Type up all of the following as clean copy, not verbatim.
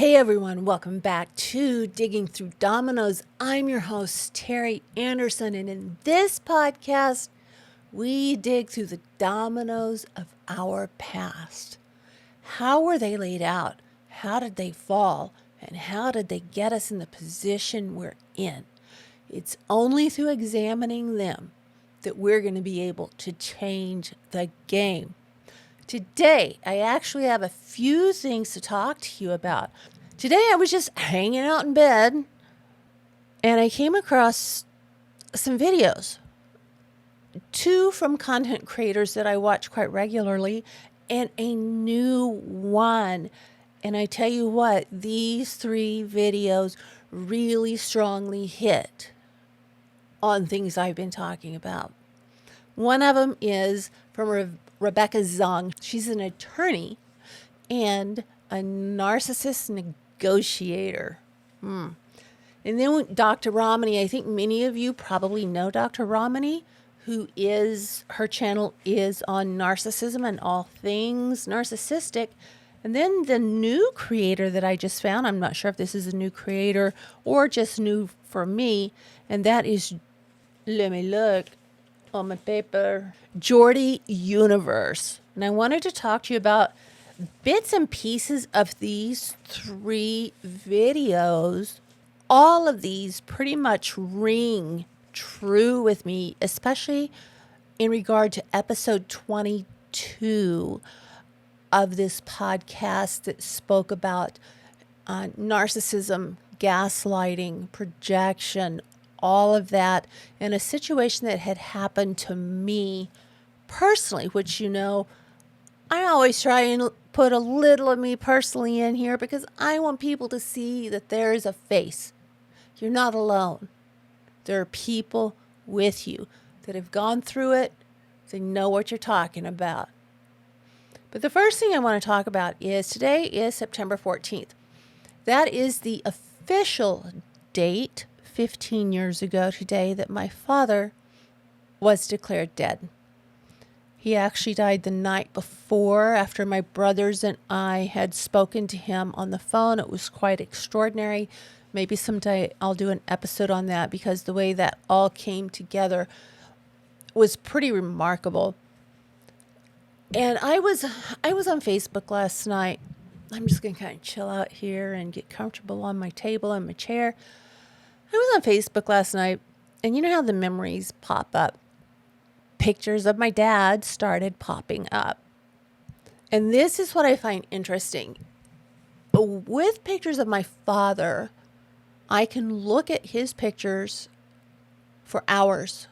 Hey everyone, welcome back to Digging Through Dominoes. I'm your host, Terry Anderson, and in this podcast, we dig through the dominoes of our past. How were they laid out? How did they fall? And how did they get us in the position we're in? It's only through examining them that we're going to be able to change the game. Today, I actually have a few things to talk to you about. Today, I was just hanging out in bed, and I came across some videos. Two from content creators that I watch quite regularly, and a new one. And I tell you what, these three videos really strongly hit on things I've been talking about. One of them is from Rebecca Zung. She's an attorney and a narcissist negotiator. And then Dr. Ramani, I think many of you probably know Dr. Ramani, her channel is on narcissism and all things narcissistic. And then the new creator that I just found, I'm not sure if this is a new creator or just new for me, and that is, let me look on my paper, Jordi Universe. And I wanted to talk to you about bits and pieces of these three videos. All of these pretty much ring true with me, especially in regard to episode 22 of this podcast that spoke about narcissism, gaslighting, projection, all of that in a situation that had happened to me personally, which, I always try and put a little of me personally in here because I want people to see that there is a face. You're not alone. There are people with you that have gone through it. They know what you're talking about. But the first thing I want to talk about is today is September 14th. That is the official date 15 years ago today that my father was declared dead. He actually died the night before after my brothers and I had spoken to him on the phone. It was quite extraordinary. Maybe someday I'll do an episode on that because the way that all came together was pretty remarkable. And I was on Facebook last night. I'm just going to kind of chill out here and get comfortable on my table and my chair. I was on Facebook last night, and you know how the memories pop up. Pictures of my dad started popping up. And this is what I find interesting. With pictures of my father, I can look at his pictures for hours.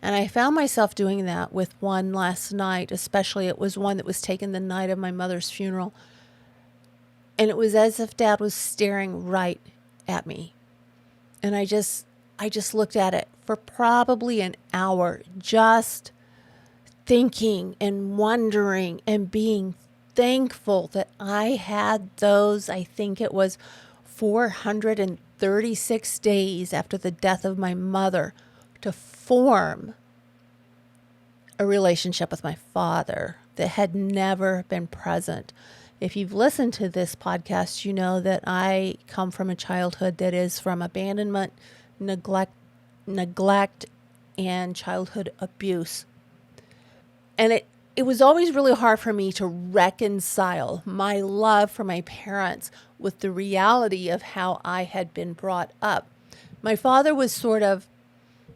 And I found myself doing that with one last night, especially it was one that was taken the night of my mother's funeral. And it was as if Dad was staring right at me. And I just looked at it for probably an hour, just thinking and wondering and being thankful that I had those, I think it was 436 days after the death of my mother to form a relationship with my father that had never been present. If you've listened to this podcast, you know that I come from a childhood that is from abandonment, neglect, and childhood abuse. And it was always really hard for me to reconcile my love for my parents with the reality of how I had been brought up. My father was sort of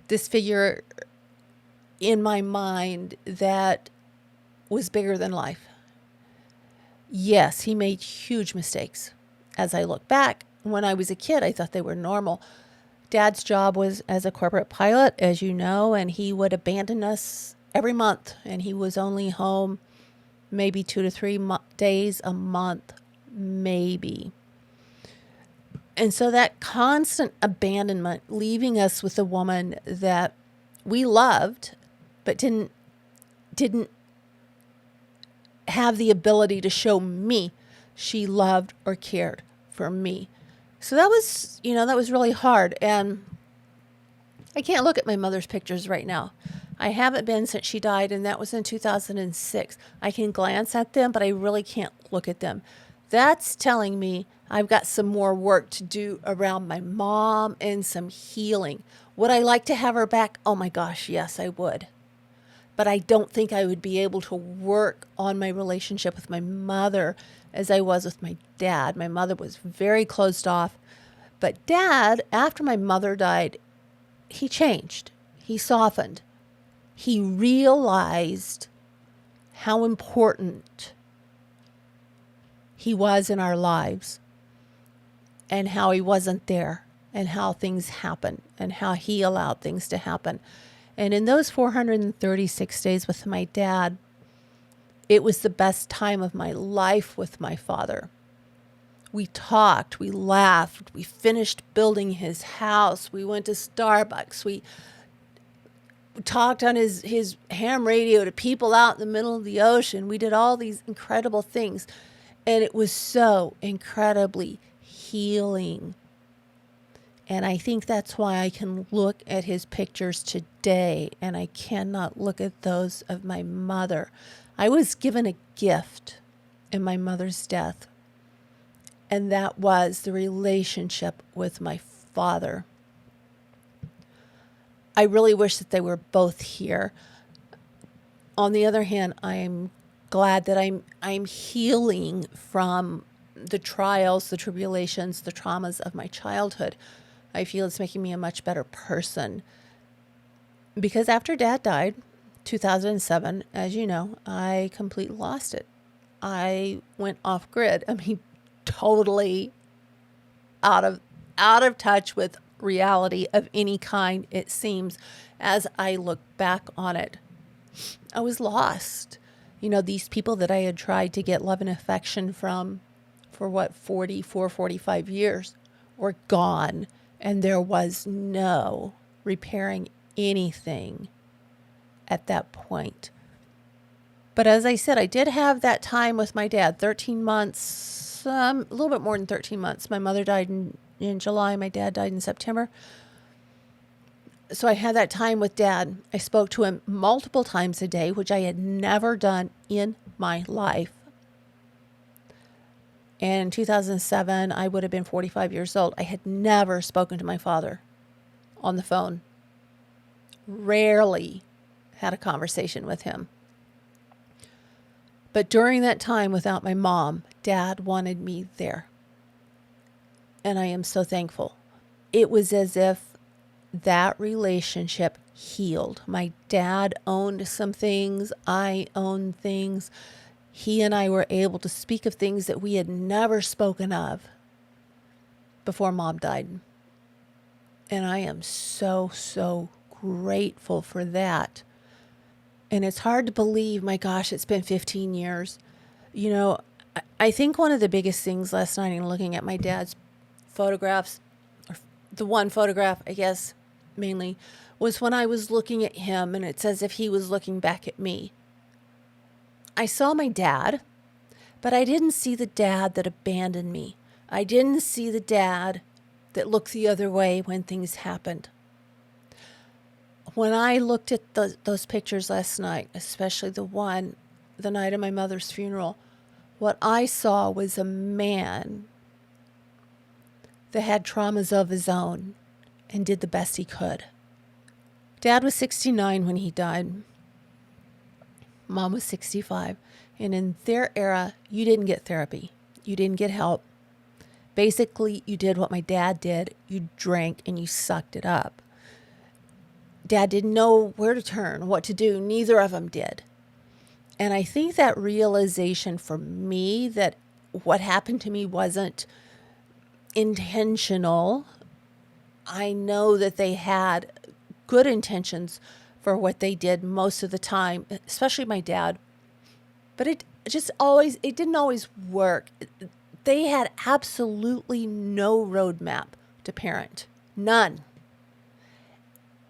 this figure in my mind that was bigger than life. Yes, he made huge mistakes. As I look back, when I was a kid, I thought they were normal. Dad's job was as a corporate pilot, as you know, and he would abandon us every month. And he was only home maybe 2 to 3 days a month, maybe. And so that constant abandonment, leaving us with a woman that we loved, but didn't have the ability to show me she loved or cared for me. So that was really hard. And I can't look at my mother's pictures right now. I haven't been since she died, and that was in 2006. I can glance at them, but I really can't look at them. That's telling me I've got some more work to do around my mom and some healing. Would I like to have her back? Oh my gosh, yes, I would. But I don't think I would be able to work on my relationship with my mother as I was with my dad. My mother was very closed off. But dad, after my mother died, he changed. He softened. He realized how important he was in our lives and how he wasn't there and how things happened and how he allowed things to happen. And in those 436 days with my dad, it was the best time of my life with my father. We talked, we laughed, we finished building his house, we went to Starbucks, we talked on his ham radio to people out in the middle of the ocean. We did all these incredible things, and it was so incredibly healing. And I think that's why I can look at his pictures today and I cannot look at those of my mother. I was given a gift in my mother's death, and that was the relationship with my father. I really wish that they were both here. On the other hand, I'm glad that I'm healing from the trials, the tribulations, the traumas of my childhood. I feel it's making me a much better person. Because after Dad died, 2007, as you know, I completely lost it. I went off grid. I mean, totally out of touch with reality of any kind, it seems, as I look back on it. I was lost. You know, these people that I had tried to get love and affection from for 45 years were gone, and there was no repairing anything at that point. But as I said, I did have that time with my dad, 13 months, a little bit more than 13 months. My mother died in July. My dad died in September. So I had that time with Dad. I spoke to him multiple times a day, which I had never done in my life. And in 2007, I would have been 45 years old. I had never spoken to my father on the phone. Rarely had a conversation with him. But during that time without my mom, Dad wanted me there. And I am so thankful. It was as if that relationship healed. My dad owned some things. I owned things. He and I were able to speak of things that we had never spoken of before Mom died. And I am so, so grateful for that. And it's hard to believe, my gosh, it's been 15 years. You know, I think one of the biggest things last night in looking at my dad's photographs, or the one photograph, I guess, mainly, was when I was looking at him, and it's as if he was looking back at me. I saw my dad, but I didn't see the dad that abandoned me. I didn't see the dad that looked the other way when things happened. When I looked at those pictures last night, especially the one the night of my mother's funeral, what I saw was a man that had traumas of his own and did the best he could. Dad was 69 when he died. Mom was 65. And in their era, you didn't get therapy. You didn't get help. Basically, you did what my dad did. You drank and you sucked it up. Dad didn't know where to turn, what to do. Neither of them did. And I think that realization for me that what happened to me wasn't intentional. I know that they had good intentions for what they did most of the time, especially my dad. But it didn't always work. They had absolutely no roadmap to parent. None.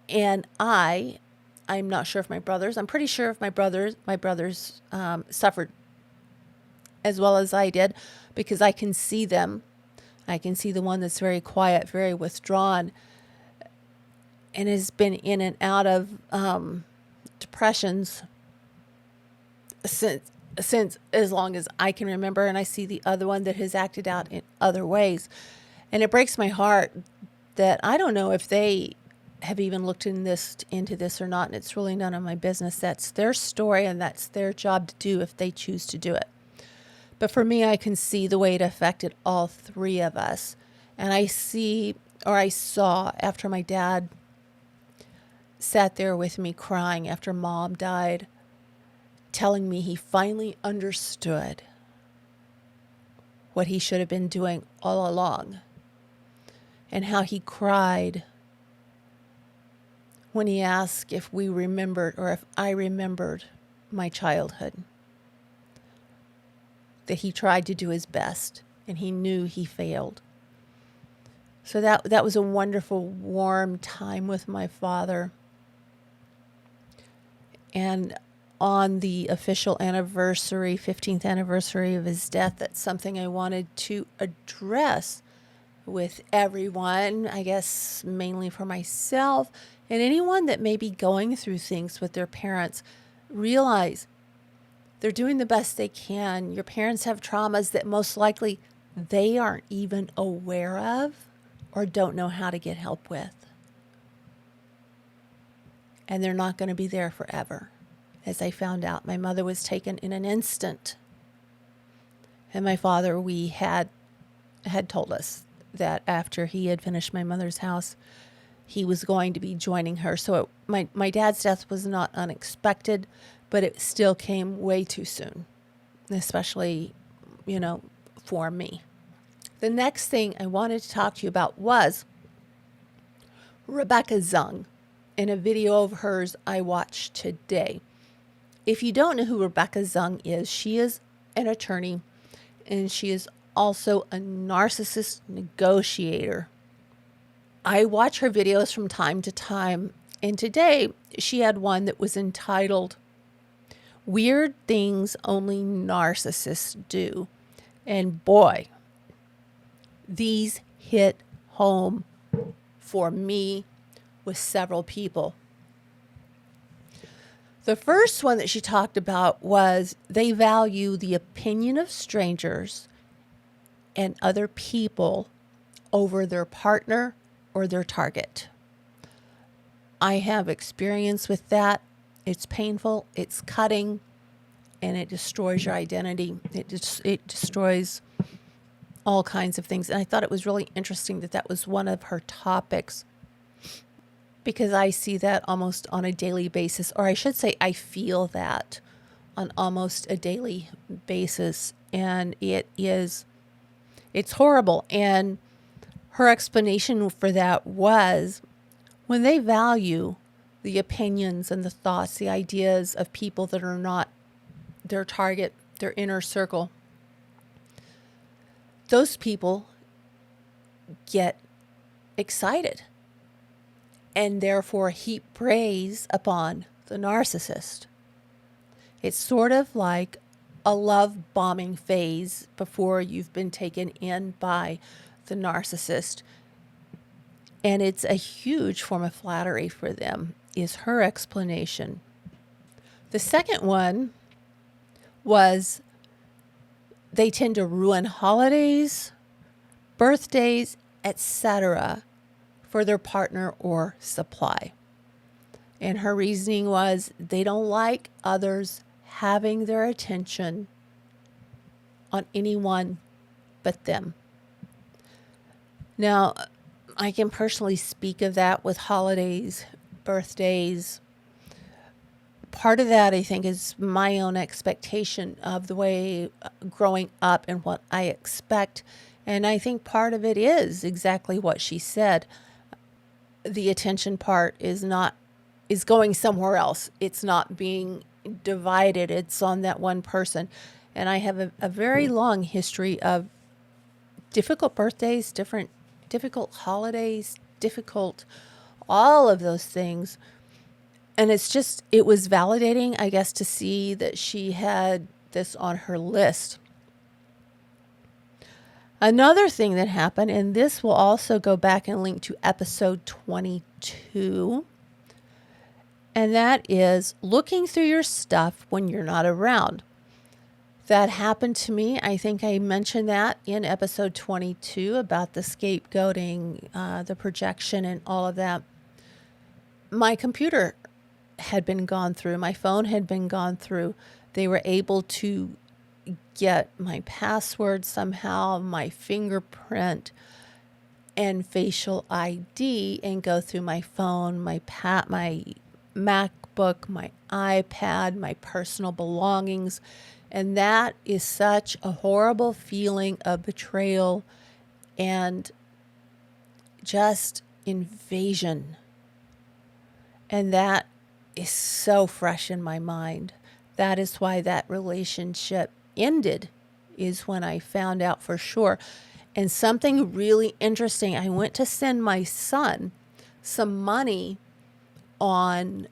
And I'm not sure if my brothers, I'm pretty sure if my brothers suffered as well as I did, because I can see them. I can see the one that's very quiet, very withdrawn, and has been in and out of depressions since as long as I can remember, and I see the other one that has acted out in other ways. And it breaks my heart that I don't know if they have even looked into this or not, and it's really none of my business. That's their story, and that's their job to do if they choose to do it. But for me, I can see the way it affected all three of us. And I saw after my dad sat there with me crying after Mom died, telling me he finally understood what he should have been doing all along, and how he cried when he asked if we remembered, or if I remembered, my childhood. That he tried to do his best, and he knew he failed. So that was a wonderful, warm time with my father. And on the official anniversary, 15th anniversary of his death, that's something I wanted to address with everyone, I guess mainly for myself, and anyone that may be going through things with their parents. Realize they're doing the best they can. Your parents have traumas that most likely they aren't even aware of or don't know how to get help with. And they're not going to be there forever. As I found out, my mother was taken in an instant. And my father, we had told us that after he had finished my mother's house, he was going to be joining her. So my dad's death was not unexpected, but it still came way too soon, especially, for me. The next thing I wanted to talk to you about was Rebecca Zung in a video of hers I watched today. If you don't know who Rebecca Zung is, she is an attorney, and she is also a narcissist negotiator. I watch her videos from time to time, and today she had one that was entitled Weird Things Only Narcissists Do. And boy, these hit home for me with several people. The first one that she talked about was they value the opinion of strangers and other people over their partner or their target. I have experience with that. It's painful, it's cutting, and it destroys your identity. It destroys all kinds of things. And I thought it was really interesting that was one of her topics, because I see that almost on a daily basis, or I should say I feel that on almost a daily basis. And it's horrible. And her explanation for that was when they value the opinions and the thoughts, the ideas of people that are not their target, their inner circle, those people get excited and therefore heap praise upon the narcissist. It's sort of like a love bombing phase before you've been taken in by the narcissist. And it's a huge form of flattery for them, is her explanation. The second one was they tend to ruin holidays, birthdays, etc. for their partner or supply. And her reasoning was they don't like others having their attention on anyone but them. Now, I can personally speak of that with holidays, birthdays. Part of that, I think, is my own expectation of the way growing up and what I expect. And I think part of it is exactly what she said. The attention part is going somewhere else. It's not being divided. It's on that one person. And I have a very long history of difficult birthdays, difficult holidays, difficult, all of those things. And it was validating, I guess, to see that she had this on her list. Another thing that happened, and this will also go back and link to episode 22, and that is looking through your stuff when you're not around. That happened to me. I think I mentioned that in episode 22 about the scapegoating, the projection, and all of that. My computer had been gone through. My phone had been gone through. They were able to get my password somehow, my fingerprint, and facial ID, and go through my phone, my MacBook, my iPad, my personal belongings. And that is such a horrible feeling of betrayal and just invasion. And that is so fresh in my mind. That is why that relationship ended, is when I found out for sure. And something really interesting, I went to send my son some money on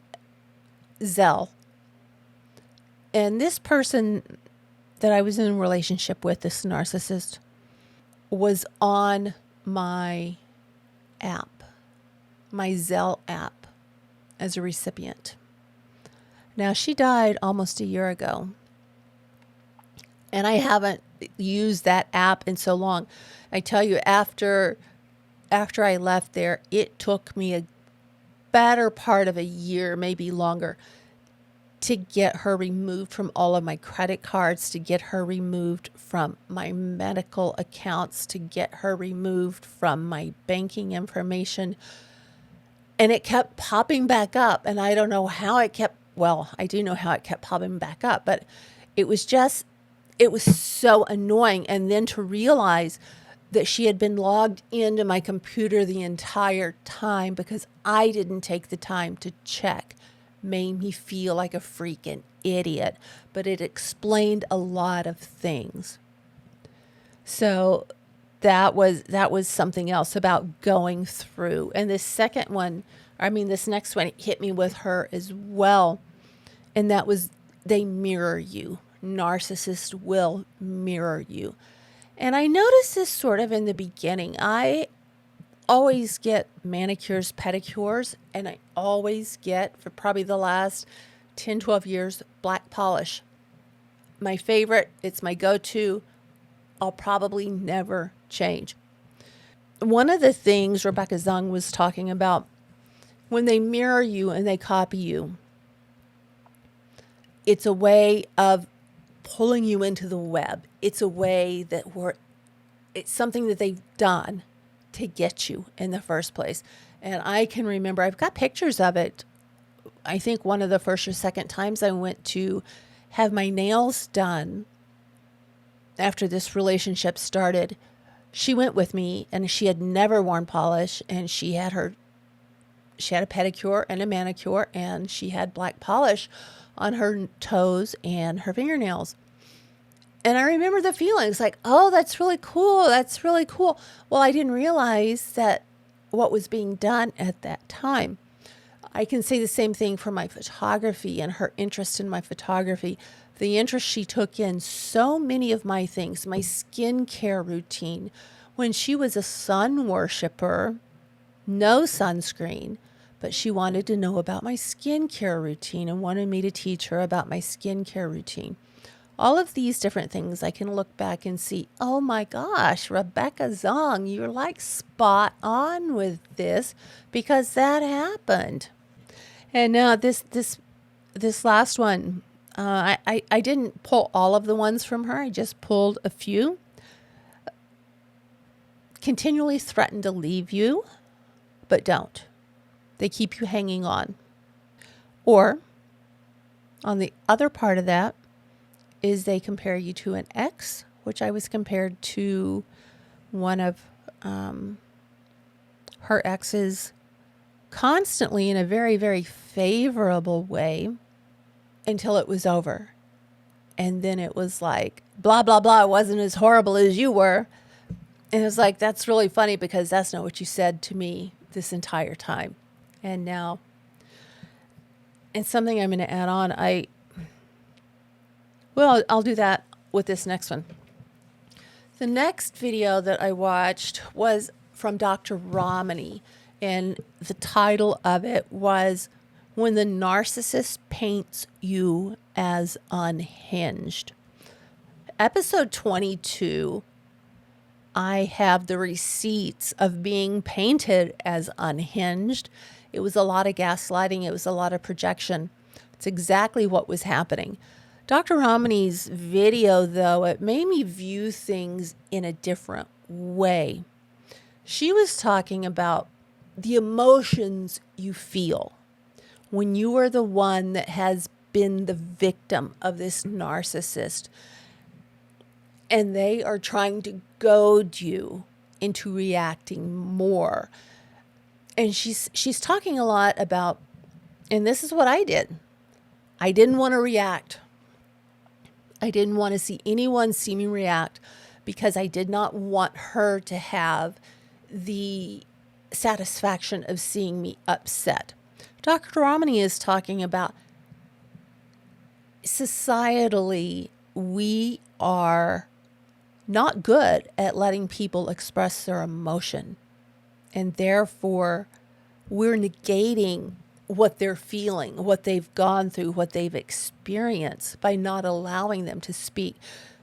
Zelle. And this person that I was in a relationship with, this narcissist, was on my app, my Zelle app, as a recipient. Now, she died almost a year ago, and I haven't used that app in so long. I tell you, after I left there, it took me a better part of a year, maybe longer, to get her removed from all of my credit cards, to get her removed from my medical accounts, to get her removed from my banking information. And it kept popping back up. And I don't know how it kept, well, I do know how it kept popping back up, but it was so annoying. And then to realize that she had been logged into my computer the entire time because I didn't take the time to check made me feel like a freaking idiot. But it explained a lot of things. So that was something else about going through. And this next one hit me with her as well. And that was, they mirror you. Narcissists will mirror you. And I noticed this sort of in the beginning. I always get manicures, pedicures, and I always get, for probably the last 10, 12 years, black polish. My favorite, it's my go-to. I'll probably never change. One of the things Rebecca Zung was talking about, when they mirror you and they copy you, it's a way of pulling you into the web. It's a way that it's something that they've done to get you in the first place. And I can remember, I've got pictures of it. I think one of the first or second times I went to have my nails done after this relationship started, she went with me, and she had never worn polish, and she had a pedicure and a manicure, and she had black polish on her toes and her fingernails. And I remember the feelings like, oh, that's really cool. That's really cool. Well, I didn't realize that what was being done at that time. I can say the same thing for my photography and her interest in my photography. The interest she took in so many of my things, my skincare routine. When she was a sun worshiper, no sunscreen, but she wanted to know about my skincare routine and wanted me to teach her about my skincare routine. All of these different things, I can look back and see, oh my gosh, Rebecca Zung, you're like spot on with this because that happened. And now this last one, I didn't pull all of the ones from her. I just pulled a few. Continually threaten to leave you, but don't. They keep you hanging on. Or on the other part of that is they compare you to an ex, which I was compared to one of her exes constantly in a very, very favorable way until it was over. And then it was like, blah, blah, blah, it wasn't as horrible as you were. And it was like, that's really funny because that's not what you said to me this entire time. And now, and something I'm going to add on, I'll do that with this next one. The next video that I watched was from Dr. Ramani, and the title of it was When the Narcissist Paints You as Unhinged. episode 22, I have the receipts of being painted as unhinged. It was a lot of gaslighting. It was a lot of projection. It's exactly what was happening. Dr. Ramani's video, though, it made me view things in a different way. She was talking about the emotions you feel when you are the one that has been the victim of this narcissist, and they are trying to goad you into reacting more. And she's talking a lot about, and this is what I did. I didn't want to react. I didn't want to see anyone see me react because I did not want her to have the satisfaction of seeing me upset. Dr. Ramani is talking about societally, we are not good at letting people express their emotion. And therefore, we're negating what they're feeling, what they've gone through, what they've experienced by not allowing them to speak.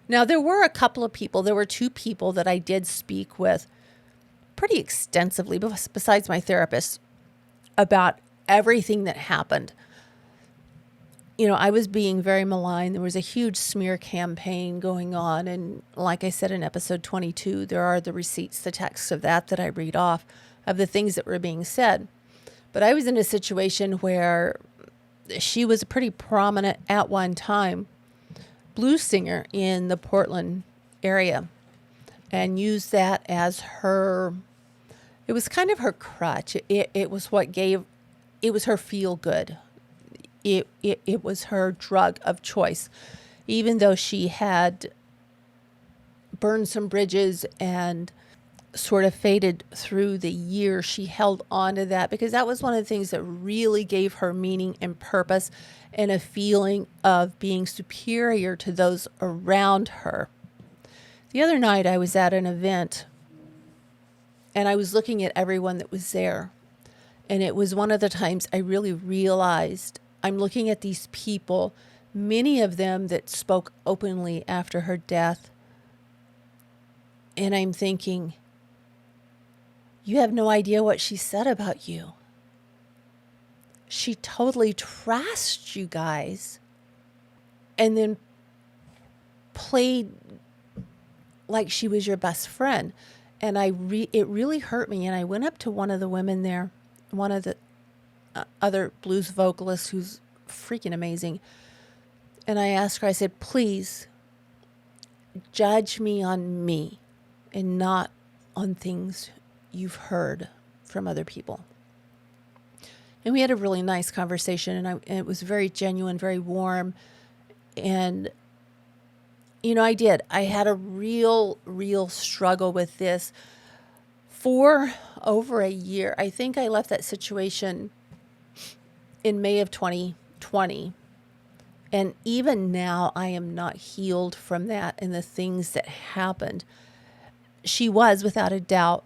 Now, there were a couple of people, there were two people that I did speak with pretty extensively, besides my therapist, about everything that happened. You know, I was being very maligned. There was a huge smear campaign going on. And like I said in episode 22, there are the receipts, the texts of that I read off of the things that were being said. But I was in a situation where she was a pretty prominent, at one time, blues singer in the Portland area and used that as her, it was kind of her crutch. It was what gave, it was her feel good. It was her drug of choice, even though she had burned some bridges and sort of faded through the years. She held on to that because that was one of the things that really gave her meaning and purpose and a feeling of being superior to those around her. The other night I was at an event and I was looking at everyone that was there. And it was one of the times I really realized I'm looking at these people, many of them that spoke openly after her death. And I'm thinking, you have no idea what she said about you. She totally trashed you guys and then played like she was your best friend. And it really hurt me. And I went up to one of the women there, one of the other blues vocalist who's freaking amazing. And I asked her, I said, please judge me on me and not on things you've heard from other people. And we had a really nice conversation, and it was very genuine, very warm. And, you know, I had a real struggle with this for over a year. I think I left that situation in May of 2020. And even now, I am not healed from that and the things that happened. She was, without a doubt,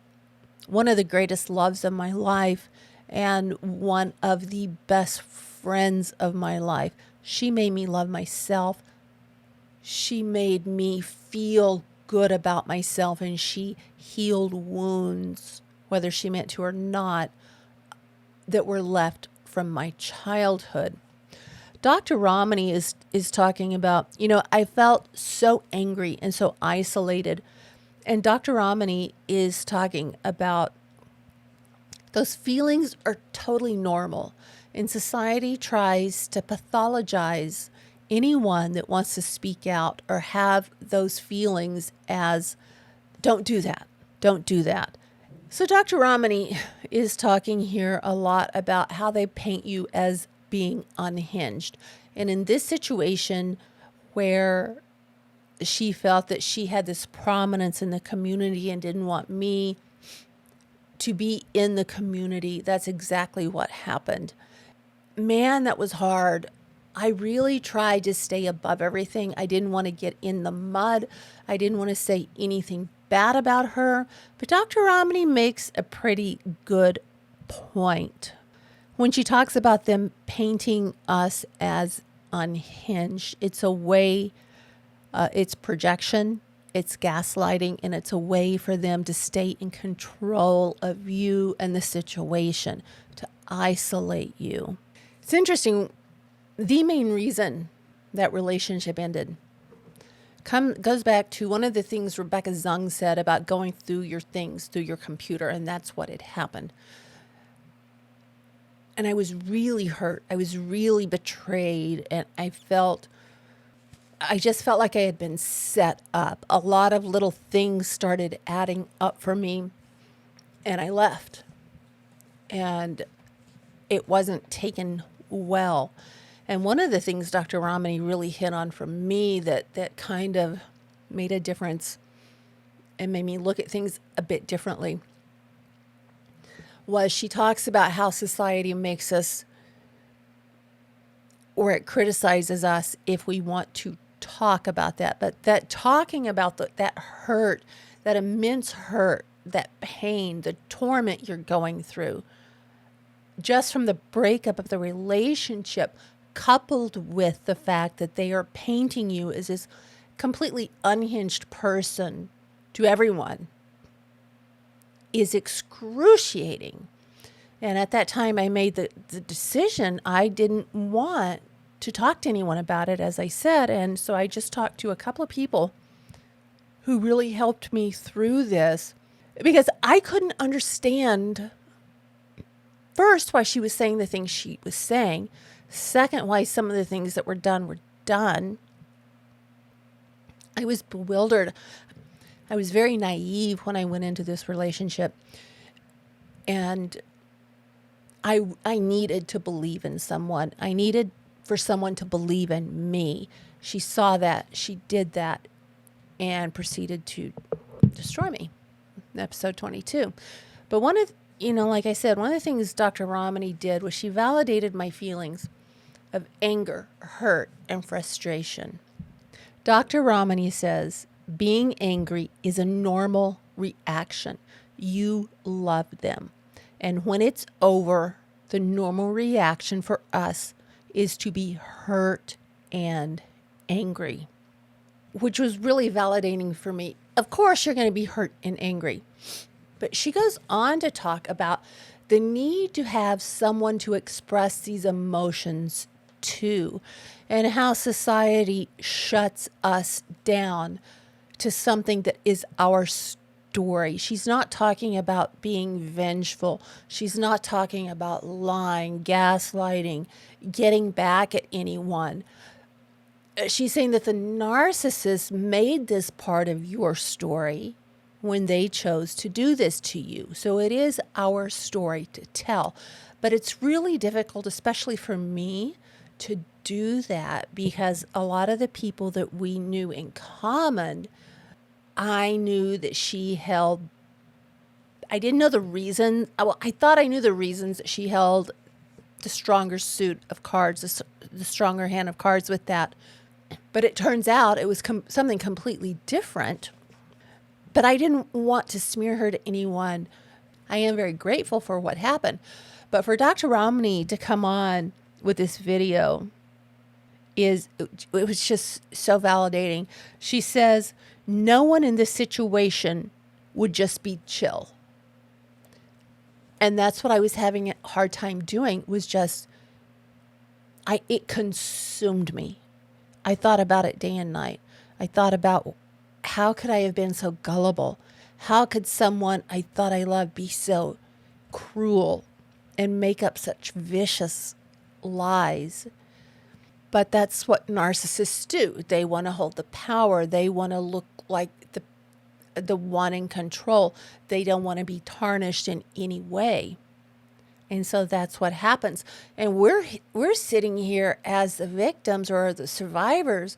one of the greatest loves of my life and one of the best friends of my life. She made me love myself. She made me feel good about myself, and she healed wounds, whether she meant to or not, that were left from my childhood. Dr. Ramani is talking about, you know, I felt so angry and so isolated. And Dr. Ramani is talking about those feelings are totally normal. And society tries to pathologize anyone that wants to speak out or have those feelings as, don't do that, don't do that. So Dr. Ramani is talking here a lot about how they paint you as being unhinged. And in this situation where she felt that she had this prominence in the community and didn't want me to be in the community, that's exactly what happened. Man, that was hard. I really tried to stay above everything. I didn't want to get in the mud. I didn't want to say anything bad about her. But Dr. Ramani makes a pretty good point when she talks about them painting us as unhinged. It's a way It's projection, it's gaslighting, and it's a way for them to stay in control of you and the situation, to isolate you. It's interesting. The main reason that relationship ended goes back to one of the things Rebecca Zung said about going through your things through your computer, and that's what had happened. And I was really hurt. I was really betrayed, and I just felt like I had been set up. A lot of little things started adding up for me, and I left. And it wasn't taken well. And one of the things Dr. Ramani really hit on for me that kind of made a difference and made me look at things a bit differently was she talks about how society makes us, or it criticizes us if we want to talk about that. But that talking about that hurt, that immense hurt, that pain, the torment you're going through, just from the breakup of the relationship, coupled with the fact that they are painting you as this completely unhinged person to everyone, is excruciating. And at that time, I made the decision I didn't want to talk to anyone about it, as I said. And so I just talked to a couple of people who really helped me through this, because I couldn't understand, first, why she was saying the things she was saying. Second, why some of the things that were done. I was bewildered. I was very naive when I went into this relationship. And I needed to believe in someone. I needed for someone to believe in me. She saw that. She did that and proceeded to destroy me. Episode 22. But like I said, one of the things Dr. Ramani did was she validated my feelings of anger, hurt, and frustration. Dr. Ramani says, being angry is a normal reaction. You love them. And when it's over, the normal reaction for us is to be hurt and angry, which was really validating for me. Of course, you're going to be hurt and angry. But she goes on to talk about the need to have someone to express these emotions to, and how society shuts us down to something that is our story. She's not talking about being vengeful. She's not talking about lying, gaslighting, getting back at anyone. She's saying that the narcissist made this part of your story when they chose to do this to you. So it is our story to tell. But it's really difficult, especially for me, to do that, because a lot of the people that we knew in common, I knew that she held, I didn't know the reason. Well, I thought I knew the reasons that she held the stronger suit of cards, the stronger hand of cards with that. But it turns out it was something completely different. But I didn't want to smear her to anyone. I am very grateful for what happened. But for Dr. Ramani to come on with this video, it was just so validating. She says, no one in this situation would just be chill. And that's what I was having a hard time doing, was just, it consumed me. I thought about it day and night. I thought about, how could I have been so gullible? How could someone I thought I loved be so cruel and make up such vicious lies? But that's what narcissists do. They want to hold the power. They want to look like the one in control. They don't want to be tarnished in any way. And so that's what happens. And we're sitting here as the victims or the survivors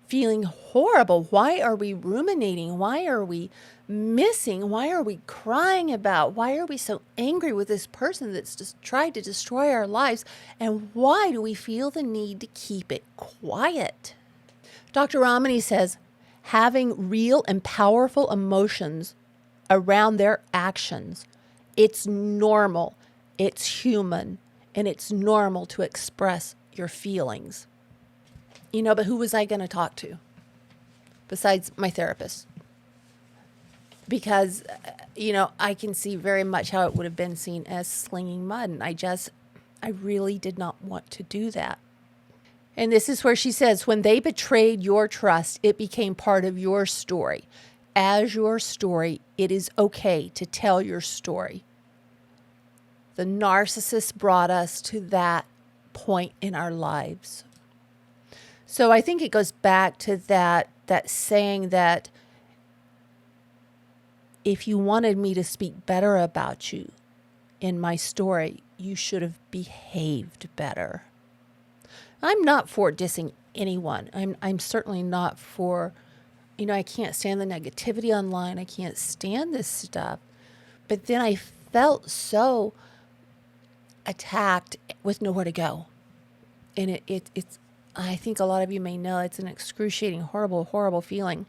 feeling horrible. Why are we ruminating? Why are we missing? Why are we crying about? Why are we so angry with this person that's just tried to destroy our lives? And why do we feel the need to keep it quiet? Dr. Ramani says, having real and powerful emotions around their actions, it's normal, it's human, and it's normal to express your feelings. But who was I going to talk to? besides my therapist. Because, I can see very much how it would have been seen as slinging mud. And I really did not want to do that. And this is where she says, when they betrayed your trust, it became part of your story. As your story, it is okay to tell your story. The narcissist brought us to that point in our lives. So I think it goes back to that saying that if you wanted me to speak better about you in my story, you should have behaved better. I'm not for dissing anyone. I'm certainly not for, I can't stand the negativity online. I can't stand this stuff. But then I felt so attacked with nowhere to go. And it's, I think a lot of you may know, it's an excruciating, horrible, horrible feeling.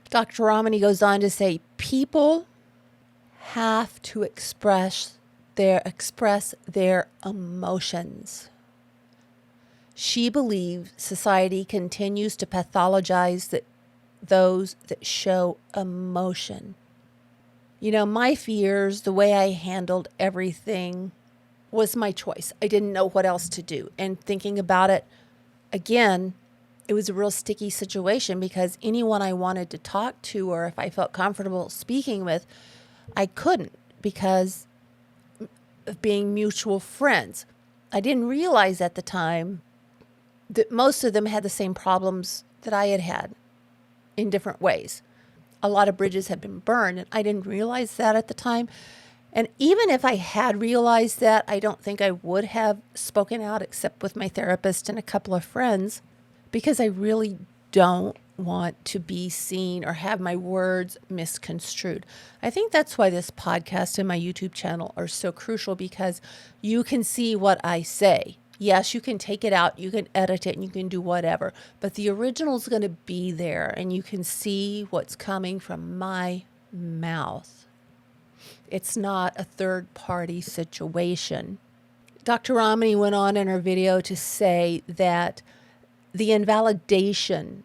Dr. Ramani goes on to say, people have to express their emotions. She believes society continues to pathologize those that show emotion. My fears, the way I handled everything was my choice. I didn't know what else to do. And thinking about it, again, it was a real sticky situation because anyone I wanted to talk to or if I felt comfortable speaking with, I couldn't because of being mutual friends. I didn't realize at the time that most of them had the same problems that I had in different ways. A lot of bridges had been burned, and I didn't realize that at the time. And even if I had realized that, I don't think I would have spoken out except with my therapist and a couple of friends because I really don't want to be seen or have my words misconstrued. I think that's why this podcast and my YouTube channel are so crucial because you can see what I say. Yes, you can take it out, you can edit it, and you can do whatever, but the original is going to be there and you can see what's coming from my mouth. It's not a third-party situation. Dr. Ramani went on in her video to say that the invalidation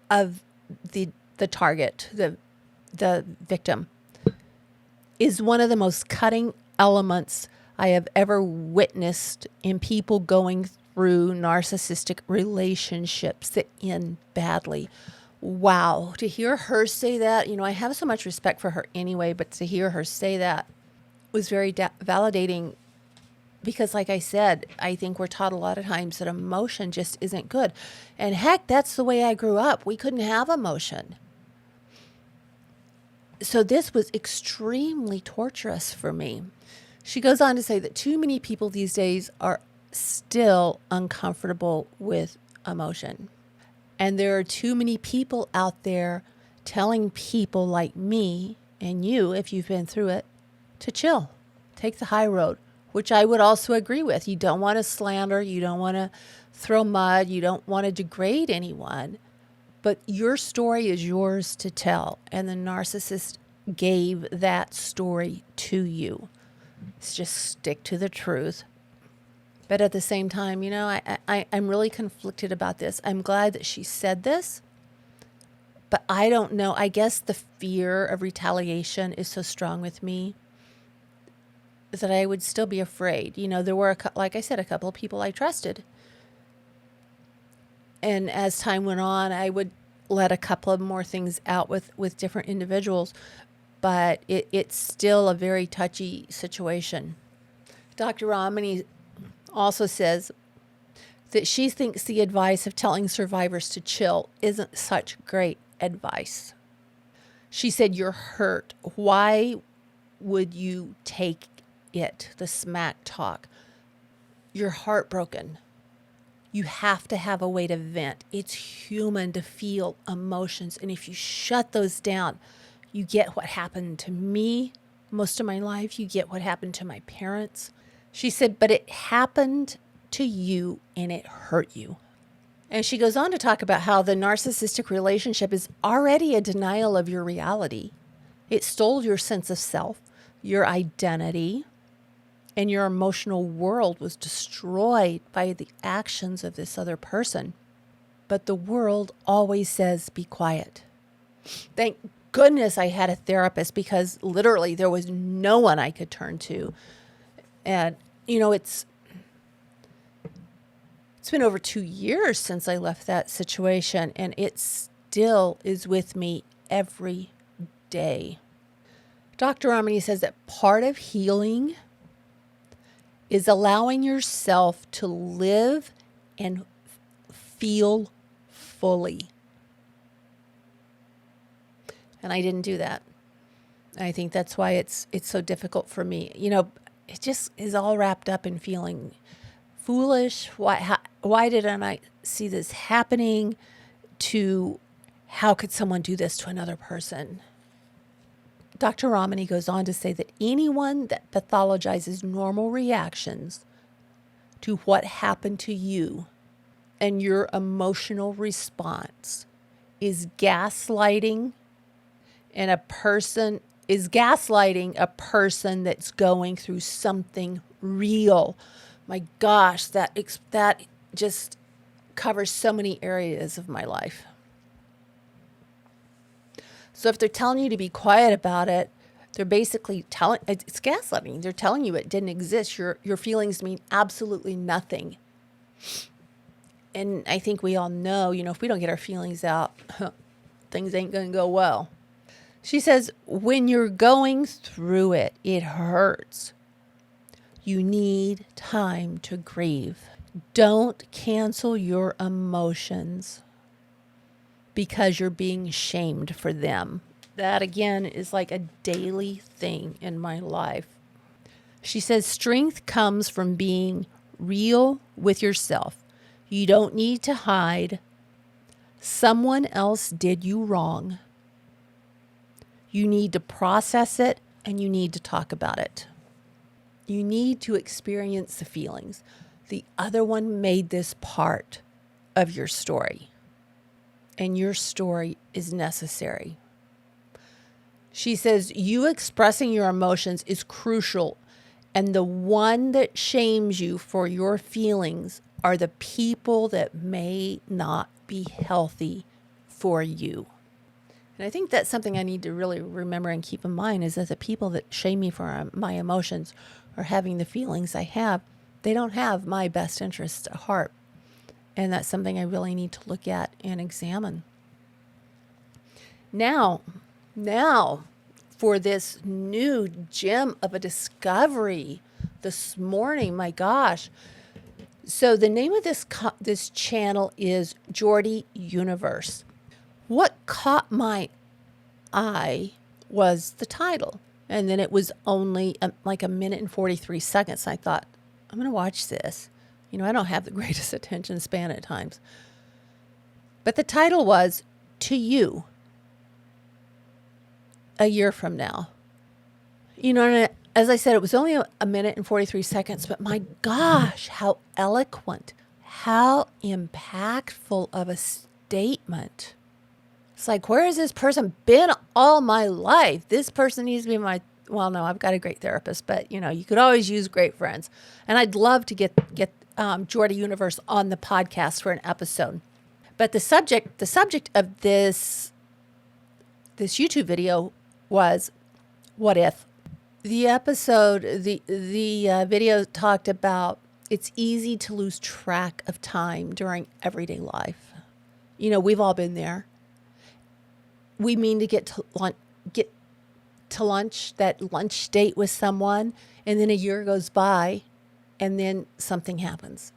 of the target, the victim, is one of the most cutting elements I have ever witnessed in people going through narcissistic relationships that end badly. Wow. To hear her say that, I have so much respect for her anyway, but to hear her say that was very validating because like I said, I think we're taught a lot of times that emotion just isn't good. And heck, that's the way I grew up. We couldn't have emotion. So this was extremely torturous for me. She goes on to say that too many people these days are still uncomfortable with emotion. And there are too many people out there telling people like me and you, if you've been through it, to chill, take the high road, which I would also agree with. You don't want to slander, you don't want to throw mud, you don't want to degrade anyone, but your story is yours to tell. And the narcissist gave that story to you. Just stick to the truth. But at the same time, I'm really conflicted about this. I'm glad that she said this, but I don't know. I guess the fear of retaliation is so strong with me that I would still be afraid. There were, like I said, a couple of people I trusted. And as time went on, I would let a couple of more things out with different individuals. But it's still a very touchy situation. Dr. Ramani also says that she thinks the advice of telling survivors to chill isn't such great advice. She said, you're hurt. Why would you take it, the smack talk? You're heartbroken. You have to have a way to vent. It's human to feel emotions. And if you shut those down, you get what happened to me most of my life. You get what happened to my parents. She said, but it happened to you and it hurt you. And she goes on to talk about how the narcissistic relationship is already a denial of your reality. It stole your sense of self, your identity, and your emotional world was destroyed by the actions of this other person. but the world always says, be quiet. Thank goodness I had a therapist, because literally there was no one I could turn to. And, it's been over 2 years since I left that situation, and it still is with me every day. Dr. Ramani says that part of healing is allowing yourself to live and feel fully. And I didn't do that. I think that's why it's so difficult for me. It just is all wrapped up in feeling foolish. Why didn't I see this happening? To how could someone do this to another person? Dr. Ramani goes on to say that anyone that pathologizes normal reactions to what happened to you and your emotional response is gaslighting, and a person that's going through something real. My gosh, that just covers so many areas of my life. So if they're telling you to be quiet about it, they're basically it's gaslighting. They're telling you it didn't exist. Your feelings mean absolutely nothing. And I think we all know, if we don't get our feelings out, things ain't going to go well. She says, when you're going through it, it hurts. You need time to grieve. Don't cancel your emotions because you're being shamed for them. That, again, is like a daily thing in my life. She says, strength comes from being real with yourself. You don't need to hide. Someone else did you wrong. You need to process it, and you need to talk about it. You need to experience the feelings. The other one made this part of your story, and your story is necessary. She says, you expressing your emotions is crucial, and the one that shames you for your feelings are the people that may not be healthy for you. And I think that's something I need to really remember and keep in mind, is that the people that shame me for my emotions or having the feelings I have, they don't have my best interests at heart. And that's something I really need to look at and examine. Now, for this new gem of a discovery this morning, my gosh. So the name of this channel is Jordi Universe. What caught my eye was the title. And then it was only like a minute and 43 seconds. I thought, I'm going to watch this. I don't have the greatest attention span at times. But the title was, To You, a Year From Now. And as I said, it was only a minute and 43 seconds, but my gosh, how eloquent, how impactful of a statement. It's like, where has this person been all my life? This person needs to be no, I've got a great therapist, but you could always use great friends. And I'd love to get Jordi Universe on the podcast for an episode. But the subject of this YouTube video was, what if? The episode, the video talked about it's easy to lose track of time during everyday life. We've all been there. We mean to get to lunch, that lunch date with someone, and then a year goes by, and then something happens.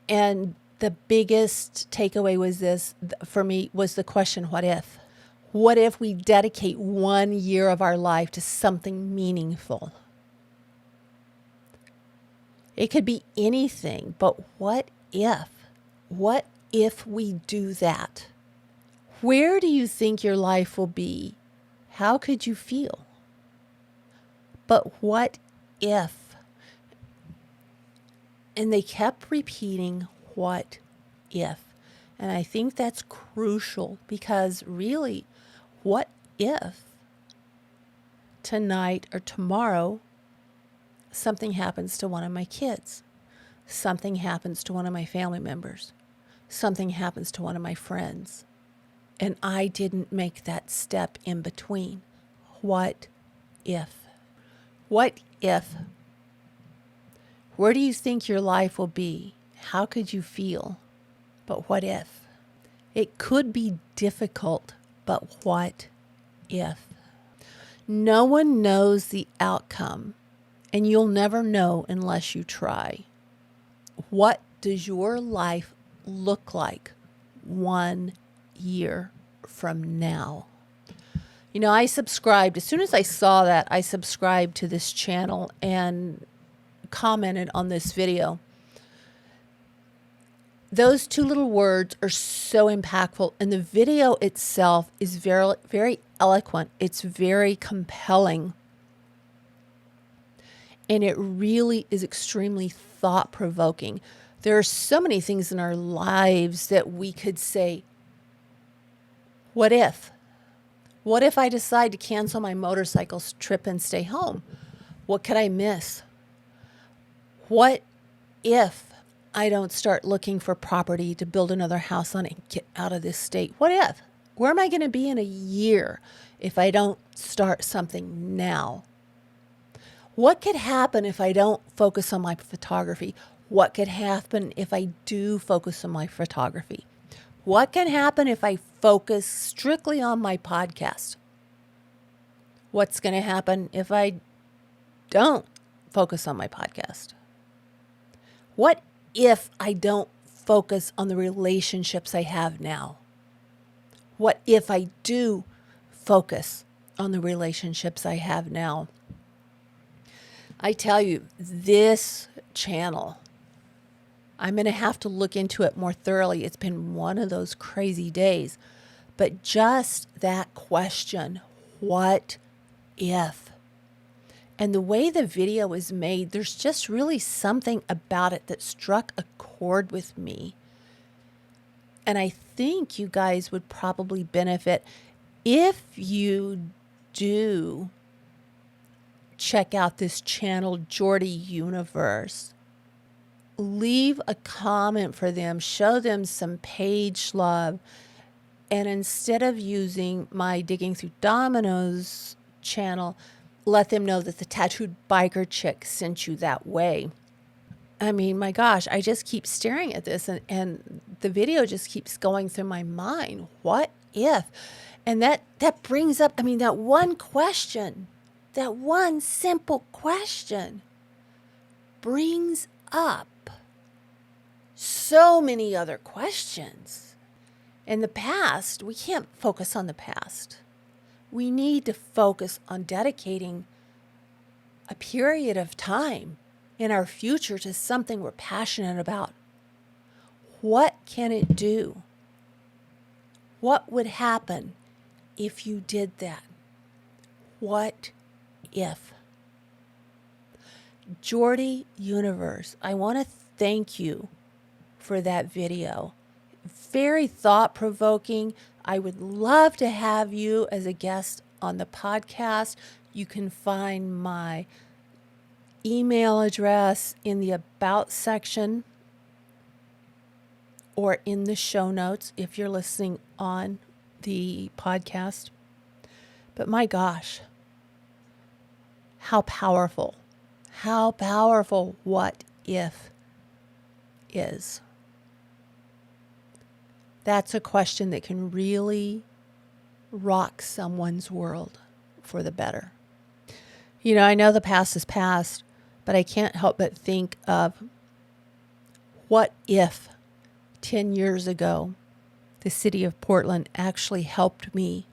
And the biggest takeaway was this, for me, was the question, what if? What if we dedicate 1 year of our life to something meaningful? It could be anything, but what if? What if we do that? Where do you think your life will be? How could you feel? But what if? And they kept repeating, what if? And I think that's crucial, because really, what if tonight or tomorrow something happens to one of my kids? Something happens to one of my family members? something happens to one of my friends and I didn't make that step in between? What if? What if? Where do you think your life will be? How could you feel? But what if? It could be difficult, but what if? No one knows the outcome, and you'll never know unless you try. What does your life look like 1 year from now? You know, I subscribed, as soon as I saw that, I subscribed to this channel and commented on this video. Those two little words are so impactful, and the video itself is very, very eloquent. It's very compelling, and it really is extremely thought-provoking. There are so many things in our lives that we could say, what if? What if I decide to cancel my motorcycle trip and stay home? What could I miss? What if I don't start looking for property to build another house on and get out of this state? What if? Where am I going to be in a year if I don't start something now? What could happen if I don't focus on my photography? What could happen if I do focus on my photography? What can happen if I focus strictly on my podcast? What's going to happen if I don't focus on my podcast? What if I don't focus on the relationships I have now? What if I do focus on the relationships I have now? I tell you, this channel, I'm going to have to look into it more thoroughly. It's been one of those crazy days. But just that question, what if? And the way the video is made, there's just really something about it that struck a chord with me. And I think you guys would probably benefit if you do check out this channel, Jordi Universe. Leave a comment for them, show them some page love. And instead of using my Digging Through Dominoes channel, let them know that the tattooed biker chick sent you that way. I mean, my gosh, I just keep staring at this and the video just keeps going through my mind. What if? And that brings up, that one question, that one simple question brings up so many other questions. In the past, we can't focus on the past. We need to focus on dedicating a period of time in our future to something we're passionate about. What can it do? What would happen if you did that? What if? Jordi Universe, I want to thank you for that video. Very thought-provoking. I would love to have you as a guest on the podcast. You can find my email address in the About section or in the show notes if you're listening on the podcast. But my gosh, how powerful what if is. That's a question that can really rock someone's world for the better. You know, I know the past is past, but I can't help but think of what if 10 years ago, the city of Portland actually helped me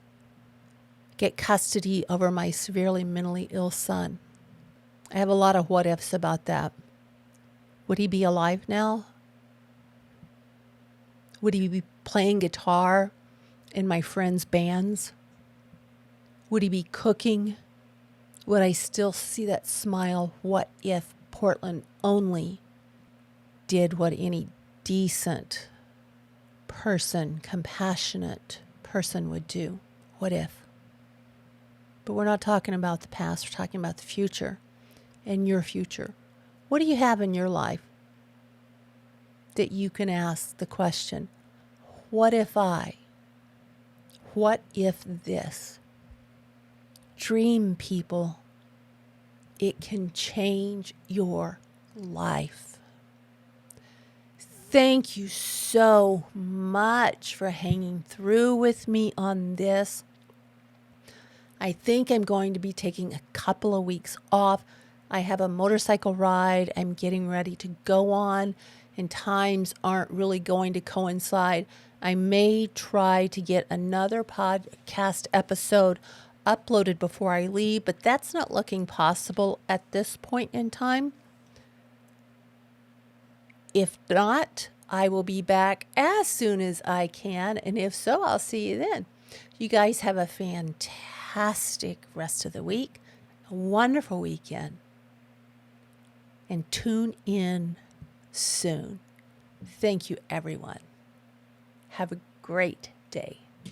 get custody over my severely mentally ill son. I have a lot of what ifs about that. Would he be alive now? Would he be playing guitar in my friends' bands? Would he be cooking? Would I still see that smile? What if Portland only did what any decent person, compassionate person would do? What if? But we're not talking about the past. We're talking about the future and your future. What do you have in your life? that you can ask the question, what if I? What if this? Dream, people. It can change your life. Thank you so much for hanging through with me on this. I think I'm going to be taking a couple of weeks off. I have a motorcycle ride I'm getting ready to go on, and times aren't really going to coincide. I may try to get another podcast episode uploaded before I leave, but that's not looking possible at this point in time. If not, I will be back as soon as I can, and if so, I'll see you then. You guys have a fantastic rest of the week, a wonderful weekend, and tune in soon. Thank you, everyone. Have a great day.